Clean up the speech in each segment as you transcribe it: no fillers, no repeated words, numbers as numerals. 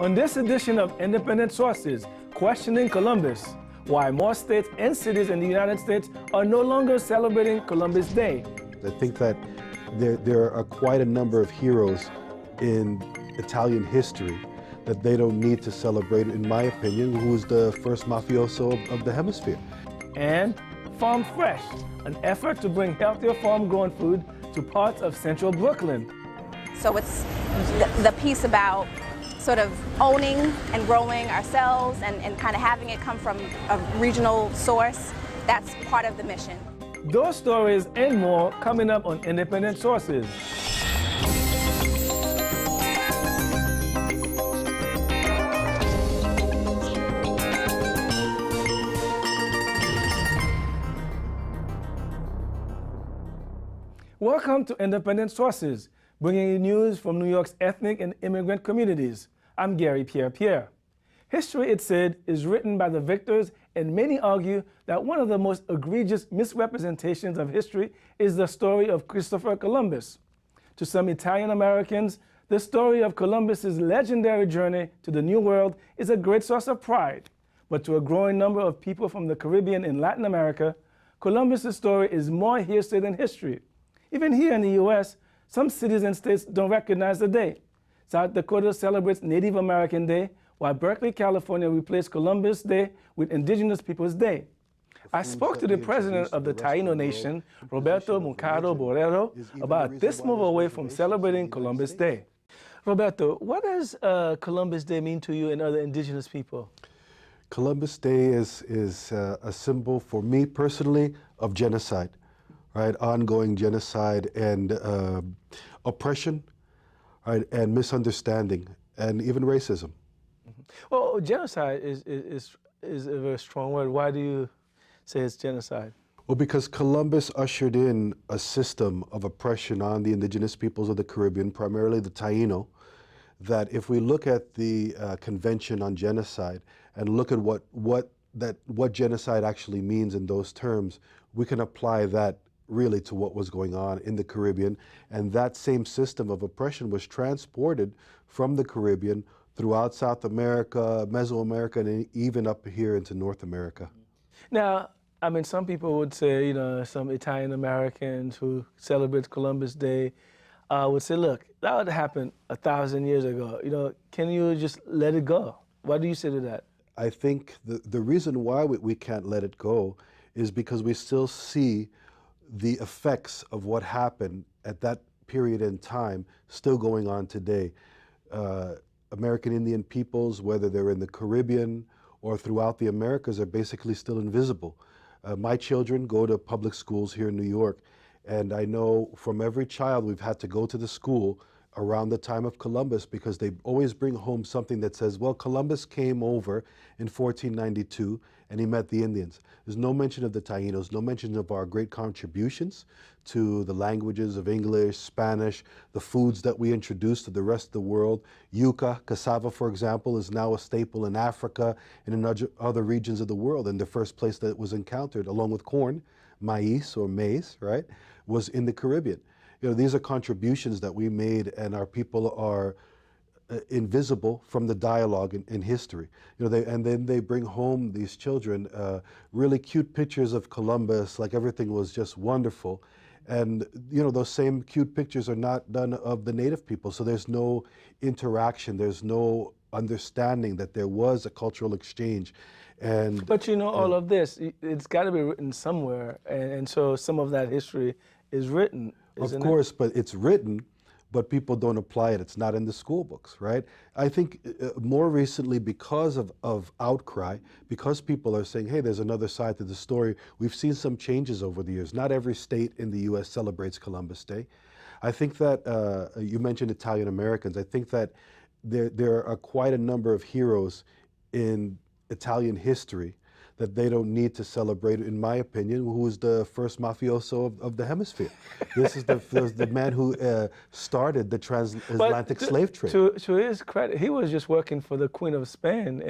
On this edition of Independent Sources, questioning Columbus, why more states and cities in the United States are no longer celebrating Columbus Day. I think that there are quite a number of heroes in Italian history that they don't need to celebrate, in my opinion, who was the first mafioso of the hemisphere. And Farm Fresh, an effort to bring healthier farm-grown food to parts of central Brooklyn. So it's the piece about sort of owning and growing ourselves and kind of having it come from a regional source. That's part of the mission. Those stories and more coming up on Independent Sources. Welcome to Independent Sources, bringing you news from New York's ethnic and immigrant communities. I'm Garry Pierre-Pierre. History, it's said, is written by the victors, and many argue that one of the most egregious misrepresentations of history is the story of Christopher Columbus. To some Italian Americans, the story of Columbus's legendary journey to the New World is a great source of pride. But to a growing number of people from the Caribbean and Latin America, Columbus's story is more hearsay than history. Even here in the U.S., some cities and states don't recognize the day. South Dakota celebrates Native American Day, while Berkeley, California replaced Columbus Day with Indigenous Peoples Day. I spoke to the president of the Taino Nation, Roberto Mucado Borrero, about this move away from celebrating Columbus Day. Roberto, what does Columbus Day mean to you and other indigenous people? Columbus Day is a symbol for me personally of genocide, right? Ongoing genocide and oppression, right? And misunderstanding and even racism. Well, genocide is a very strong word. Why do you say it's genocide? Well, because Columbus ushered in a system of oppression on the indigenous peoples of the Caribbean, primarily the Taino, that if we look at the Convention on Genocide and look at what genocide actually means in those terms, we can apply that really to what was going on in the Caribbean. And that same system of oppression was transported from the Caribbean throughout South America, Mesoamerica, and even up here into North America. Now, I mean, some people would say, you know, some Italian Americans who celebrate Columbus Day would say, look, that would happen 1,000 years ago. You know, can you just let it go? What do you say to that? I think the reason why we can't let it go is because we still see the effects of what happened at that period in time still going on today. American Indian peoples, whether they're in the Caribbean or throughout the Americas, are basically still invisible. My children go to public schools here in New York, and I know from every child we've had to go to the school around the time of Columbus because they always bring home something that says, well, Columbus came over in 1492 and he met the Indians. There's no mention of the Tainos, no mention of our great contributions to the languages of English, Spanish, the foods that we introduced to the rest of the world. Yuca, cassava, for example, is now a staple in Africa and in other regions of the world. And the first place that it was encountered, along with corn, maize or maize, right, was in the Caribbean. You know, these are contributions that we made, and our people are invisible from the dialogue in history. You know, and then they bring home, these children, really cute pictures of Columbus, like everything was just wonderful. And, you know, those same cute pictures are not done of the native people, so there's no interaction, there's no understanding that there was a cultural exchange. But you know, all of this, it's got to be written somewhere, and so some of that history is written. Of course, but it's written, but people don't apply it. It's not in the school books, right? I think more recently, because of outcry, because people are saying, hey, there's another side to the story, we've seen some changes over the years. Not every state in the U.S. celebrates Columbus Day. I think that, you mentioned Italian Americans, I think that there are quite a number of heroes in Italian history that they don't need to celebrate, in my opinion, who was the first mafioso of the hemisphere. This is the man who started the transatlantic slave trade. To his credit, he was just working for the Queen of Spain,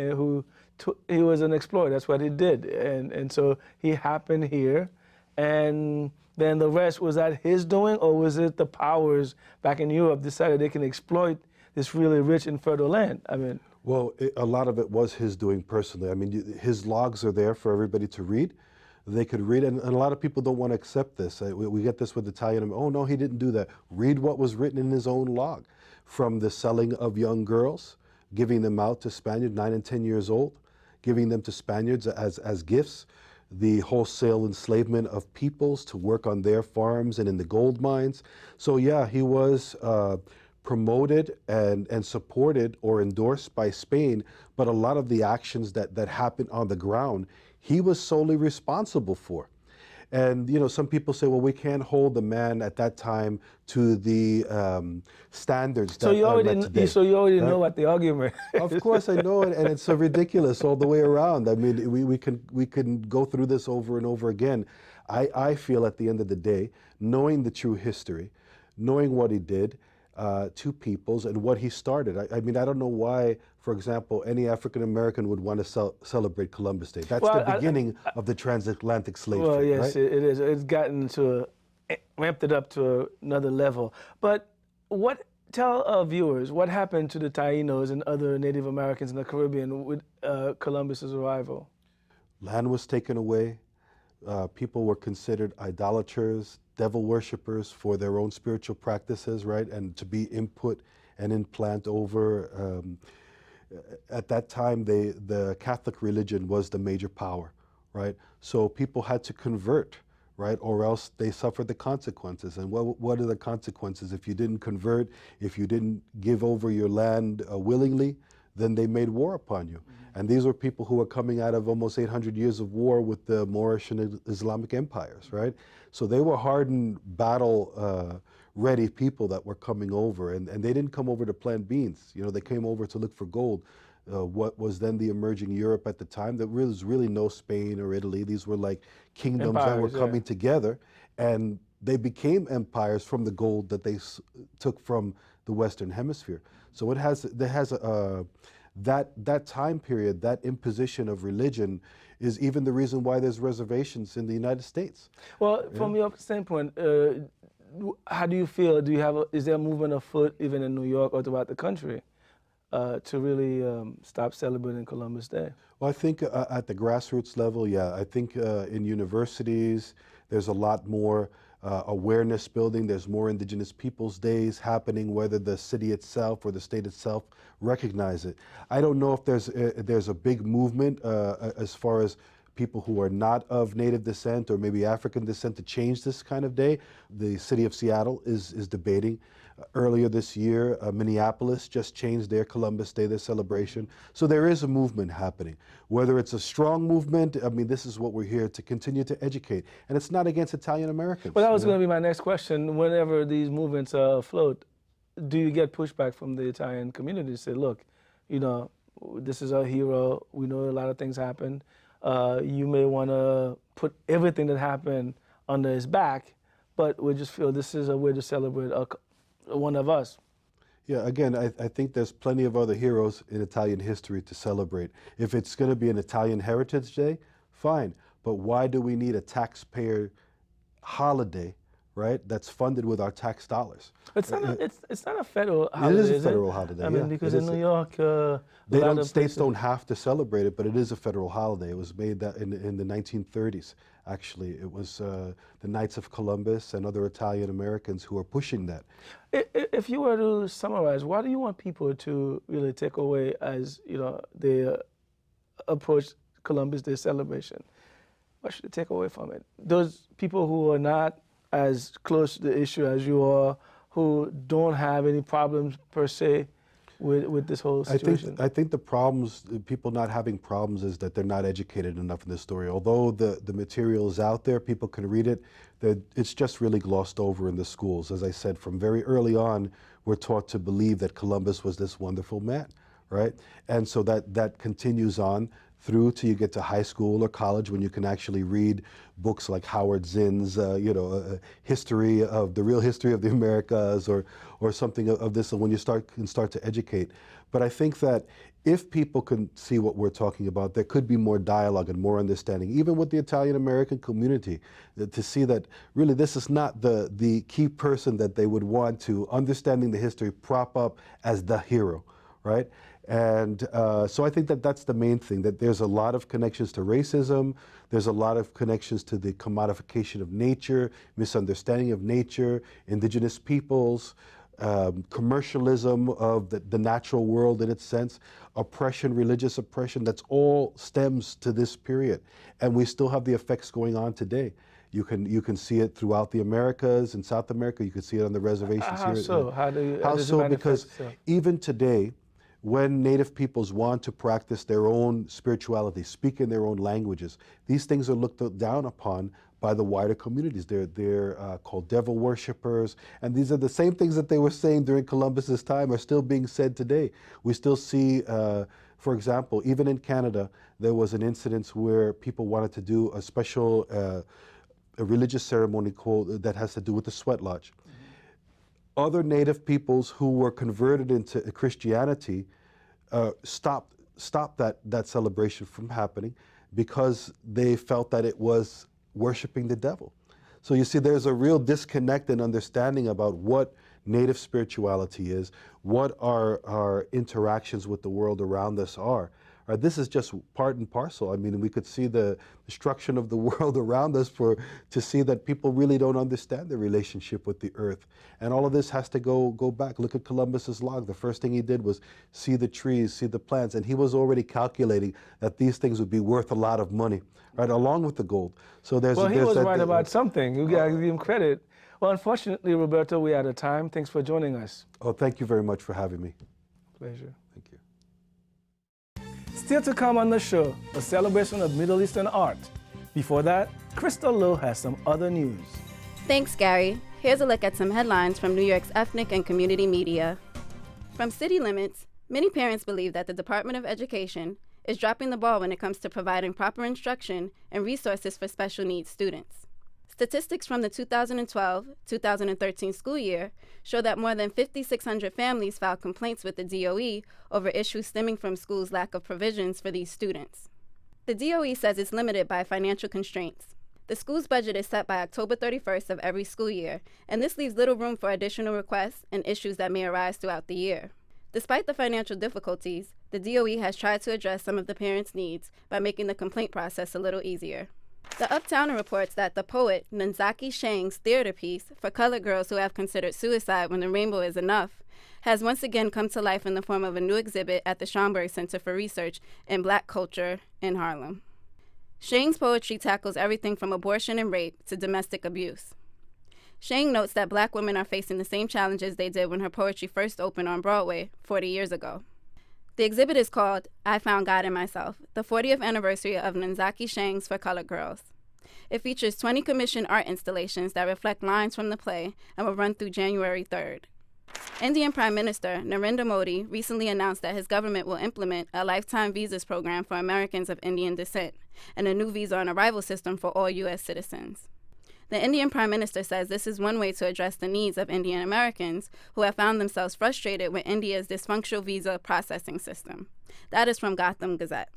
he was an explorer. That's what he did, and so he happened here, and then the rest, was that his doing, or was it the powers back in Europe decided they can exploit this really rich and fertile land? I mean, Well, a lot of it was his doing personally. I mean, his logs are there for everybody to read. They could read, and a lot of people don't want to accept this. We get this with Italian. Oh no, he didn't do that. Read what was written in his own log, from the selling of young girls, giving them out to Spaniards, 9 and 10 years old, giving them to Spaniards as gifts, the wholesale enslavement of peoples to work on their farms and in the gold mines. So yeah, he was promoted and supported or endorsed by Spain, but a lot of the actions that happened on the ground, he was solely responsible for. And you know, some people say, well, we can't hold the man at that time to the standards that are met today. So you already right? know what the argument is. Of course I know it, and it's so ridiculous all the way around. I mean, we can go through this over and over again. I feel at the end of the day, knowing the true history, knowing what he did to peoples and what he started. I mean, I don't know why, for example, any African American would want to celebrate Columbus Day. That's the beginning of the transatlantic slave trade. Well, yes, right? it is. It's gotten to ramped it up to another level. But tell our viewers what happened to the Taínos and other Native Americans in the Caribbean with Columbus's arrival? Land was taken away. People were considered idolaters, devil worshippers for their own spiritual practices, right? And to be input and implant over. At that time, the Catholic religion was the major power, right? So people had to convert, right? Or else they suffered the consequences. And what are the consequences? If you didn't convert, if you didn't give over your land willingly, then they made war upon you. Mm-hmm. And these were people who were coming out of almost 800 years of war with the Moorish and Islamic empires, right? So they were hardened, battle-ready people that were coming over. And they didn't come over to plant beans. You know, they came over to look for gold. What was then the emerging Europe at the time, there was really no Spain or Italy. These were like kingdoms that were coming together. And they became empires from the gold that they took from the Western Hemisphere. So that time period, that imposition of religion is even the reason why there's reservations in the United States. Well, from your standpoint, how do you feel? Is there a movement afoot even in New York or throughout the country to really stop celebrating Columbus Day? Well, I think at the grassroots level, yeah. I think in universities, there's a lot more awareness building. There's more Indigenous Peoples Days happening, whether the city itself or the state itself recognize it. I don't know if there's a big movement as far as people who are not of Native descent or maybe African descent to change this kind of day. The city of Seattle is debating. Earlier this year, Minneapolis just changed their Columbus Day, their celebration. So there is a movement happening. Whether it's a strong movement, I mean, this is what we're here to continue to educate. And it's not against Italian Americans. Well, that was going to be my next question. Whenever these movements are afloat, do you get pushback from the Italian community to say, look, you know, this is our hero. We know a lot of things happened. You may want to put everything that happened under his back, but we just feel this is a way to celebrate one of us. Yeah, again, I think there's plenty of other heroes in Italian history to celebrate. If it's going to be an Italian Heritage Day, fine. But why do we need a taxpayer holiday, right, that's funded with our tax dollars? It's not a federal holiday. It is a federal holiday. I mean, because in New York, states don't have to celebrate it, but it is a federal holiday. It was made that in the 1930s. Actually, it was the Knights of Columbus and other Italian Americans who are pushing that. If you were to summarize, what do you want people to really take away as, you know, they approach Columbus Day celebration? What should they take away from it? Those people who are not as close to the issue as you are, who don't have any problems per se with this whole situation? I think the problems, people not having problems, is that they're not educated enough in this story. Although the material is out there, people can read it, it's just really glossed over in the schools. As I said, from very early on, we're taught to believe that Columbus was this wonderful man, right? And so that continues on through till you get to high school or college, when you can actually read books like Howard Zinn's, history of the real history of the Americas, or something of this, and when you can start to educate. But I think that if people can see what we're talking about, there could be more dialogue and more understanding, even with the Italian American community, to see that really this is not the key person that they would want to, understanding the history, prop up as the hero. right? And so I think that that's the main thing, that there's a lot of connections to racism, there's a lot of connections to the commodification of nature, misunderstanding of nature, indigenous peoples, commercialism of the natural world in its sense, oppression, religious oppression, that's all stems to this period. And we still have the effects going on today. You can see it throughout the Americas and South America. You can see it on the reservations how here. So? How so? Because even today, when Native peoples want to practice their own spirituality, speak in their own languages, these things are looked down upon by the wider communities. They're called devil worshippers, and these are the same things that they were saying during Columbus's time are still being said today. We still see, for example, even in Canada, there was an incident where people wanted to do a special a religious ceremony that has to do with the sweat lodge. Other Native peoples who were converted into Christianity stopped that celebration from happening because they felt that it was worshiping the devil. So you see, there's a real disconnect and understanding about what Native spirituality is, what our interactions with the world around us are. This is just part and parcel. I mean, we could see the destruction of the world around us to see that people really don't understand their relationship with the earth. And all of this has to go back. Look at Columbus's log. The first thing he did was see the trees, see the plants, and he was already calculating that these things would be worth a lot of money, right, along with the gold. So he was right about something. You got to give him credit. Well, unfortunately, Roberto, we're out of time. Thanks for joining us. Oh, thank you very much for having me. Pleasure. Thank you. Still to come on the show, a celebration of Middle Eastern art. Before that, Crystal Lowe has some other news. Thanks, Gary. Here's a look at some headlines from New York's ethnic and community media. From city limits, many parents believe that the Department of Education is dropping the ball when it comes to providing proper instruction and resources for special needs students. Statistics from the 2012-2013 school year show that more than 5,600 families filed complaints with the DOE over issues stemming from schools' lack of provisions for these students. The DOE says it's limited by financial constraints. The school's budget is set by October 31st of every school year, and this leaves little room for additional requests and issues that may arise throughout the year. Despite the financial difficulties, the DOE has tried to address some of the parents' needs by making the complaint process a little easier. The Uptowner reports that the poet Nanzaki Shang's theater piece, For Colored Girls Who Have Considered Suicide When the Rainbow Is Enough, has once again come to life in the form of a new exhibit at the Schomburg Center for Research in Black Culture in Harlem. Shang's poetry tackles everything from abortion and rape to domestic abuse. Shang notes that Black women are facing the same challenges they did when her poetry first opened on Broadway 40 years ago. The exhibit is called I Found God in Myself, the 40th anniversary of Nanzaki Shang's For Colored Girls. It features 20 commissioned art installations that reflect lines from the play and will run through January 3rd. Indian Prime Minister Narendra Modi recently announced that his government will implement a lifetime visas program for Americans of Indian descent and a new visa on arrival system for all U.S. citizens. The Indian Prime Minister says this is one way to address the needs of Indian Americans who have found themselves frustrated with India's dysfunctional visa processing system. That is from Gotham Gazette.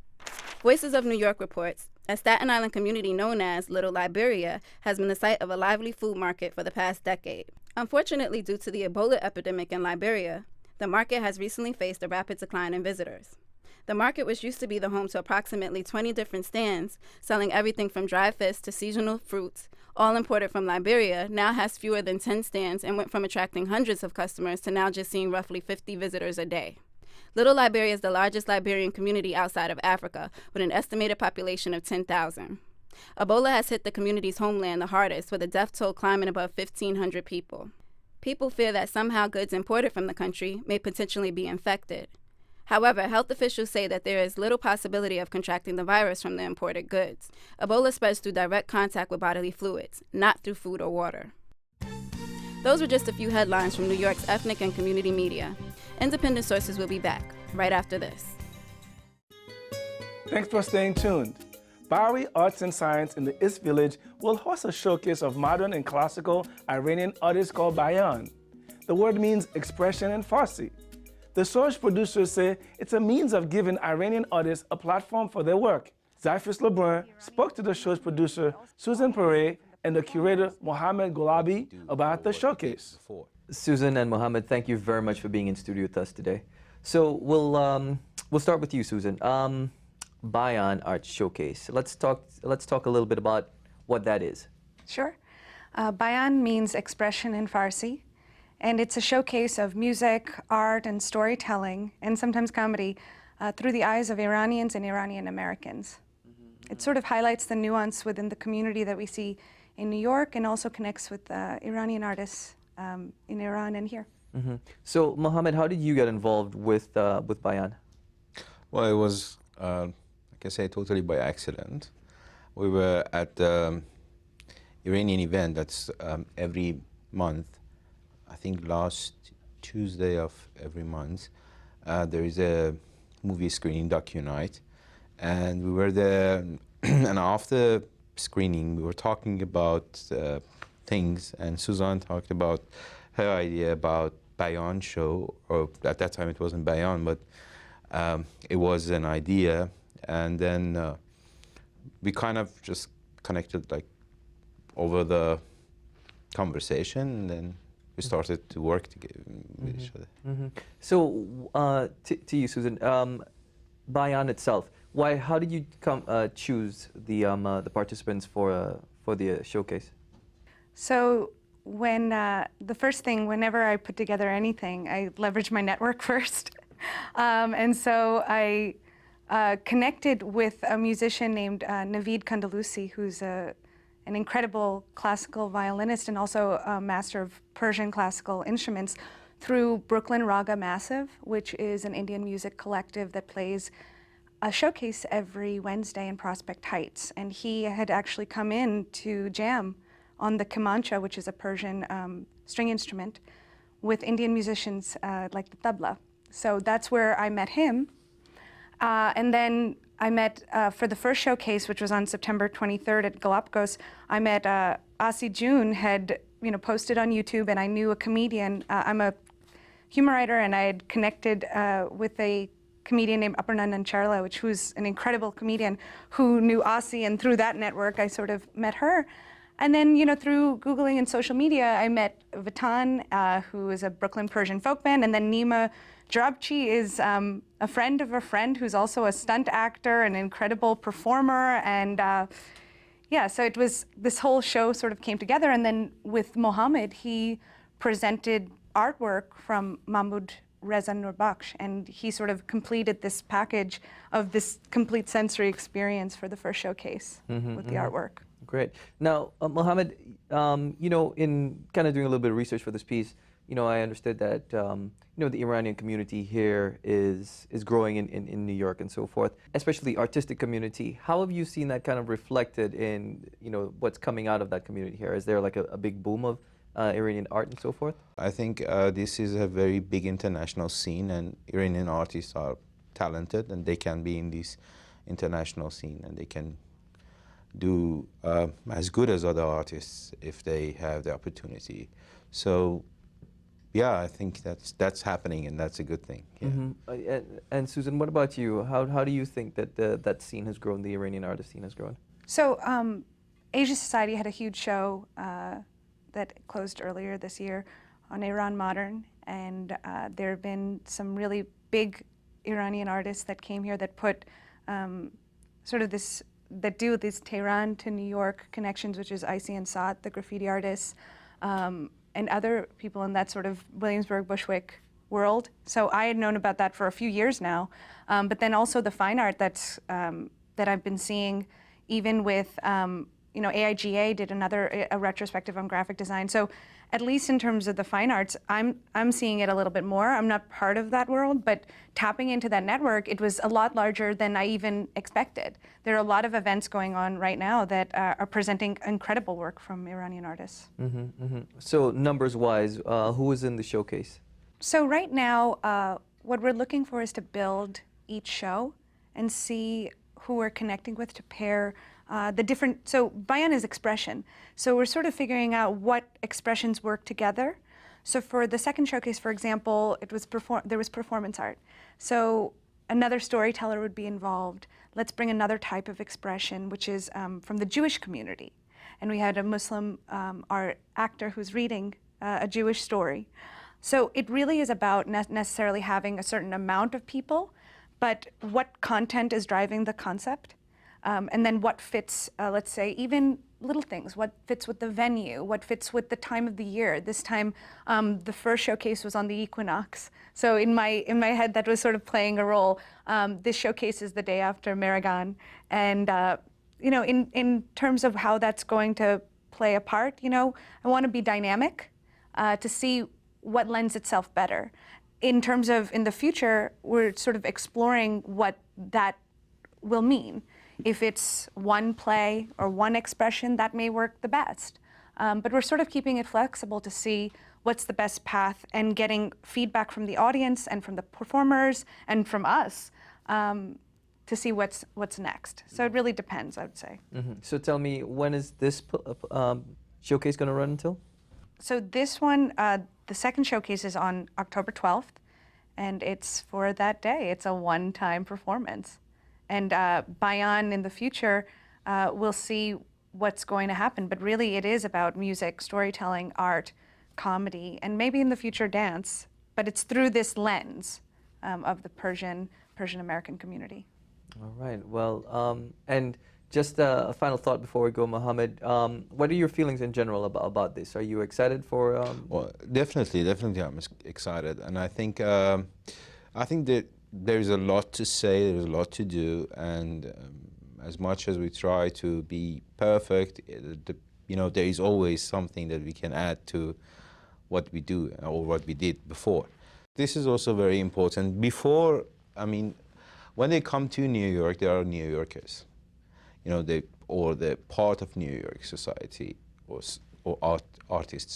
Voices of New York reports a Staten Island community known as Little Liberia has been the site of a lively food market for the past decade. Unfortunately, due to the Ebola epidemic in Liberia, the market has recently faced a rapid decline in visitors. The market, which used to be the home to approximately 20 different stands selling everything from dried fish to seasonal fruits, all imported from Liberia, now has fewer than 10 stands and went from attracting hundreds of customers to now just seeing roughly 50 visitors a day. Little Liberia is the largest Liberian community outside of Africa, with an estimated population of 10,000. Ebola has hit the community's homeland the hardest, with a death toll climbing above 1,500 people. People fear that somehow goods imported from the country may potentially be infected. However, health officials say that there is little possibility of contracting the virus from the imported goods. Ebola spreads through direct contact with bodily fluids, not through food or water. Those were just a few headlines from New York's ethnic and community media. Independent sources will be back right after this. Thanks for staying tuned. Bowery Arts and Science in the East Village will host a showcase of modern and classical Iranian artists called Bion. The word means expression in Farsi. The show's producers say it's a means of giving Iranian artists a platform for their work. Zyphus Lebrun spoke to the show's producer, Susan Perret, and the curator, Mohammed Gulabi, about the showcase. Susan and Mohammed, thank you very much for being in studio with us today. So we'll start with you, Susan. Bion Art Showcase. Let's talk a little bit about what that is. Sure. Bion means expression in Farsi, and it's a showcase of music, art, and storytelling, and sometimes comedy, through the eyes of Iranians and Iranian Americans. It sort of highlights the nuance within the community that we see in New York, and also connects with Iranian artists in Iran and here. So, Mohammed, how did you get involved with Bion? Well, it was, like I say, totally by accident. We were at the Iranian event that's every month. I think last Tuesday of every month, there is a movie screening, docu night, and we were there. And after screening, we were talking about things, and Suzanne talked about her idea about Bion show, or at that time it wasn't Bion, but it was an idea, and then we kind of just connected like over the conversation, and then we started to work together with each other. So to you, Susan, Bion itself, how did you choose the participants for the showcase? So when the first thing, whenever I put together anything, I leverage my network first. And so I connected with a musician named Naveed Kandalusi, who's an incredible classical violinist and also a master of Persian classical instruments, through Brooklyn Raga Massive, which is an Indian music collective that plays a showcase every Wednesday in Prospect Heights. And he had actually come in to jam on the kamancha, which is a Persian string instrument, with Indian musicians like the tabla. So that's where I met him. And then I met, for the first showcase, which was on September 23rd at Galapagos, I met Asi June, had posted on YouTube, and I knew a comedian. I'm a humor writer, and I had connected with a comedian named Aparna Nancharla, who's an incredible comedian who knew Asi, and through that network, I sort of met her. And then, through Googling and social media, I met Vatan, who is a Brooklyn Persian folk band, and then Nima Jarabchi is a friend of a friend who's also a stunt actor, an incredible performer, and yeah, so it was, this whole show sort of came together. And then with Mohammed, he presented artwork from Mahmoud Reza Nurbakhsh, and he sort of completed this package of this complete sensory experience for the first showcase with the artwork. Great. Now, Mohammed, in kind of doing a little bit of research for this piece, I understood that the Iranian community here is growing in New York and so forth, especially the artistic community. How have you seen that kind of reflected in what's coming out of that community here? Is there like a big boom of Iranian art and so forth? I think this is a very big international scene, and Iranian artists are talented, and they can be in this international scene, and they can do as good as other artists if they have the opportunity. So yeah, I think that's happening, and that's a good thing. Yeah. And Susan, what about you? How do you think that that scene has grown, the Iranian artist scene has grown? So Asia Society had a huge show that closed earlier this year on Iran Modern, and there have been some really big Iranian artists that came here that put sort of this, that do this Tehran to New York connections, which is Icy and Saad, the graffiti artists, and other people in that sort of Williamsburg, Bushwick world. So I had known about that for a few years now, but then also the fine art that's that I've been seeing, even with AIGA did a retrospective on graphic design. So at least in terms of the fine arts, I'm seeing it a little bit more. I'm not part of that world, but tapping into that network, it was a lot larger than I even expected. There are a lot of events going on right now that are presenting incredible work from Iranian artists. So numbers-wise, who is in the showcase? So right now, what we're looking for is to build each show and see who we're connecting with to pair the different, so Bion is expression. So we're sort of figuring out what expressions work together. So for the second showcase, for example, there was performance art. So another storyteller would be involved. Let's bring another type of expression, which is from the Jewish community. And we had a Muslim art actor who's reading a Jewish story. So it really is about necessarily having a certain amount of people, but what content is driving the concept, and then what fits, let's say, even little things, what fits with the venue, what fits with the time of the year. This time, the first showcase was on the equinox. So in my head, that was sort of playing a role. This showcase is the day after Maragan. And in terms of how that's going to play a part, I want to be dynamic to see what lends itself better. In terms of, in the future, we're sort of exploring what that will mean. If it's one play or one expression, that may work the best. But we're sort of keeping it flexible to see what's the best path and getting feedback from the audience and from the performers and from us to see what's next. So it really depends, I would say. Mm-hmm. So tell me, when is this showcase going to run until? So this one, the second showcase is on October 12th, and it's for that day. It's a one-time performance. And Bion in the future, we'll see what's going to happen. But really, it is about music, storytelling, art, comedy, and maybe in the future dance. But it's through this lens of the Persian American community. All right. Well, and just a final thought before we go, Mohammed. What are your feelings in general about this? Are you excited for? Well, definitely, I'm excited, and I think that there's a lot to say, there's a lot to do, and as much as we try to be perfect, there is always something that we can add to what we do or what we did before. This is also very important. When they come to New York, they are New Yorkers. Or they're part of New York society or artist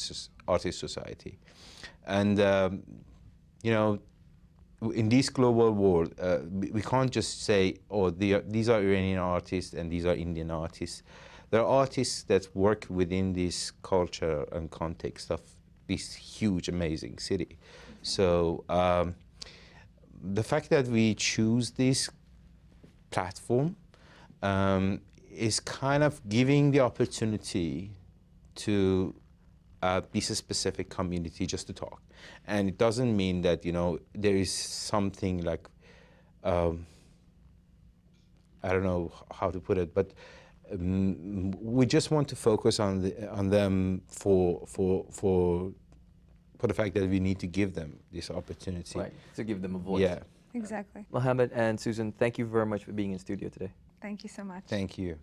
society, and in this global world, we can't just say, oh, these are Iranian artists and these are Indian artists. There are artists that work within this culture and context of this huge, amazing city. So the fact that we choose this platform is kind of giving the opportunity to this specific community just to talk. And it doesn't mean that, there is something like, I don't know how to put it, but we just want to focus on them for the fact that we need to give them this opportunity. Right, to give them a voice. Yeah. Exactly. Mohammed and Susan, thank you very much for being in studio today. Thank you so much. Thank you.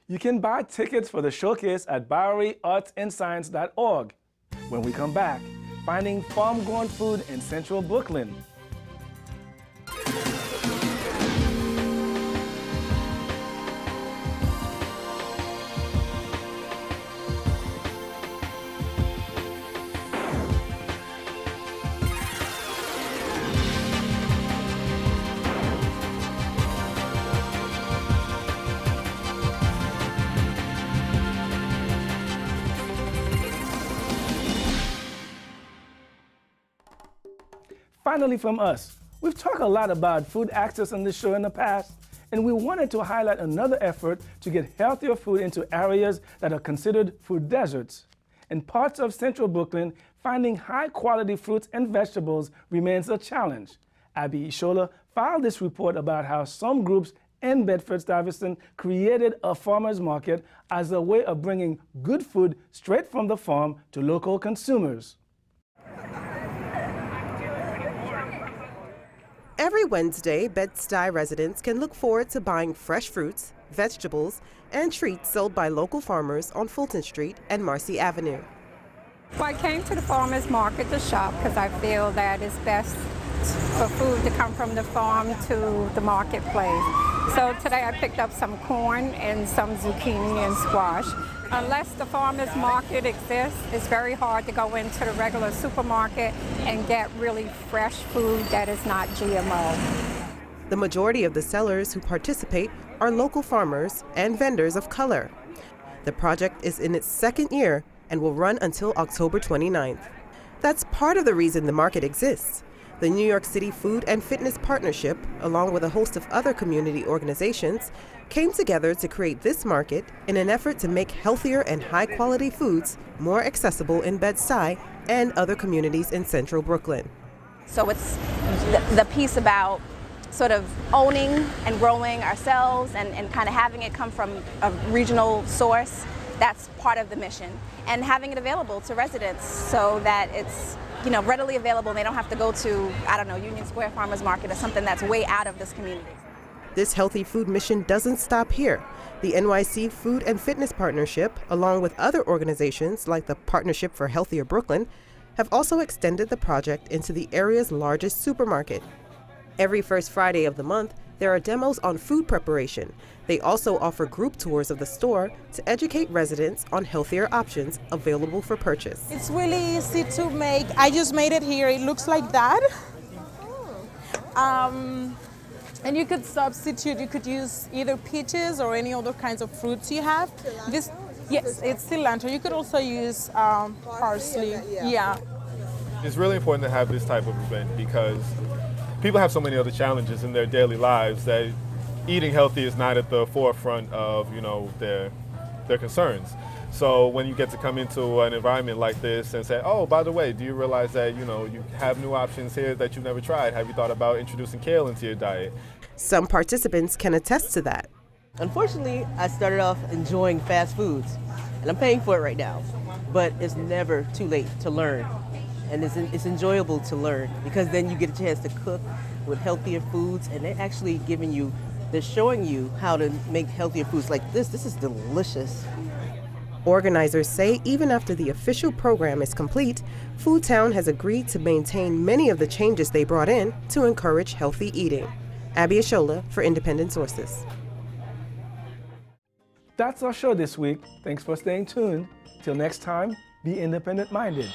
You can buy tickets for the showcase at BoweryArtsandScience.org. When we come back, finding farm-grown food in central Brooklyn. Finally from us, we've talked a lot about food access on this show in the past, and we wanted to highlight another effort to get healthier food into areas that are considered food deserts. In parts of central Brooklyn, finding high-quality fruits and vegetables remains a challenge. Abby Ishola filed this report about how some groups in Bedford-Stuyvesant created a farmer's market as a way of bringing good food straight from the farm to local consumers. Every Wednesday, Bed-Stuy residents can look forward to buying fresh fruits, vegetables, and treats sold by local farmers on Fulton Street and Marcy Avenue. Well, I came to the farmer's market to shop because I feel that it's best for food to come from the farm to the marketplace. So today I picked up some corn and some zucchini and squash. Unless the farmer's market exists, it's very hard to go into the regular supermarket and get really fresh food that is not GMO. The majority of the sellers who participate are local farmers and vendors of color. The project is in its second year and will run until October 29th. That's part of the reason the market exists. The New York City Food and Fitness Partnership, along with a host of other community organizations, came together to create this market in an effort to make healthier and high-quality foods more accessible in Bed-Stuy and other communities in central Brooklyn. So it's the piece about sort of owning and growing ourselves and kind of having it come from a regional source. That's part of the mission. And having it available to residents so that it's readily available and they don't have to go to, I don't know, Union Square Farmers Market or something that's way out of this community. This healthy food mission doesn't stop here. The NYC Food and Fitness Partnership, along with other organizations like the Partnership for Healthier Brooklyn, have also extended the project into the area's largest supermarket. Every first Friday of the month, there are demos on food preparation. They also offer group tours of the store to educate residents on healthier options available for purchase. It's really easy to make. I just made it here. It looks like that. And you could substitute, you could use either peaches or any other kinds of fruits you have. Yes, it's cilantro. You could also use parsley. Yeah. It's really important to have this type of event because people have so many other challenges in their daily lives that eating healthy is not at the forefront of their concerns. So when you get to come into an environment like this and say, oh, by the way, do you realize that you have new options here that you've never tried? Have you thought about introducing kale into your diet? Some participants can attest to that. Unfortunately, I started off enjoying fast foods, and I'm paying for it right now. But it's never too late to learn, and it's enjoyable to learn because then you get a chance to cook with healthier foods, and they're showing you how to make healthier foods like this. This is delicious. Organizers say even after the official program is complete, Foodtown has agreed to maintain many of the changes they brought in to encourage healthy eating. Abby Ashola for Independent Sources. That's our show this week. Thanks for staying tuned. Till next time, be independent-minded.